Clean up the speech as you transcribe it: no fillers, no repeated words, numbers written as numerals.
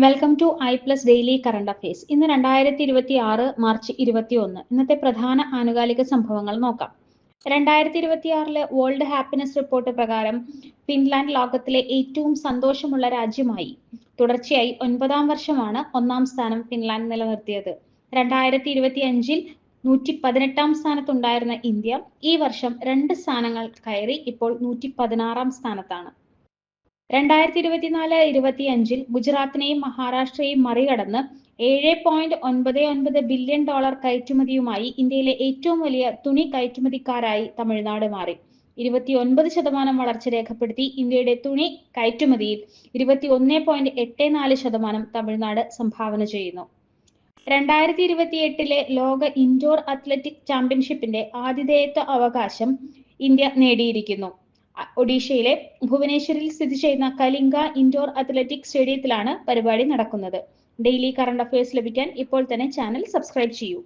Welcome to I plus daily current affairs. ഇന്ന് 2026 March 21. ഇന്നത്തെ പ്രധാന ആനുകാലിക സംഭവങ്ങൾ നോക്കാം. 2026 വേൾഡ് ഹാപ്പിനെസ് റിപ്പോർട്ട് പ്രകാരം ഫിൻലാൻഡ് ലോകത്തിലെ ഏറ്റവും സന്തോഷമുള്ള രാജ്യമായി. തുടർച്ചയായി 9ാം വർഷമാണ് ഒന്നാം സ്ഥാനം ഫിൻലാൻഡ് നിലനിർത്തിയത്. 2025 118ാം സ്ഥാനത്തുണ്ടായിരുന്ന ഇന്ത്യ ഈ വർഷം 2 സ്ഥാനങ്ങൾ കയറി ഇപ്പോൾ 116ാം സ്ഥാനത്താണ്. 2024-25 ഗുജറാത്തിനെയും മഹാരാഷ്ട്രയെയും മറികടന്ന് $7.99 ബില്യൺ കയറ്റുമതിയുമായി ഇന്ത്യയിലെ ഏറ്റവും വലിയ തുണി കയറ്റുമതിക്കാരായി തമിഴ്നാട് മാറി. 29% വളർച്ച രേഖപ്പെടുത്തി ഇന്ത്യയുടെ തുണി കയറ്റുമതിയിൽ 21.84% തമിഴ്നാട് സംഭാവന ചെയ്യുന്നു. 2028 ലോക ഇൻഡോർ അത്ലറ്റിക് ചാമ്പ്യൻഷിപ്പിന്റെ ആതിഥേയത്വ അവകാശം ഇന്ത്യ നേടിയിരിക്കുന്നു. ഒഡീഷയിലെ ഭുവനേശ്വറിൽ സ്ഥിതി ചെയ്യുന്ന കലിംഗ ഇൻഡോർ അത്ലറ്റിക് സ്റ്റേഡിയത്തിലാണ് പരിപാടി നടക്കുന്നത്. ഡെയിലി കറണ്ട് അഫയേഴ്സ് ലഭിക്കാൻ ഇപ്പോൾ തന്നെ ചാനൽ സബ്സ്ക്രൈബ് ചെയ്യൂ.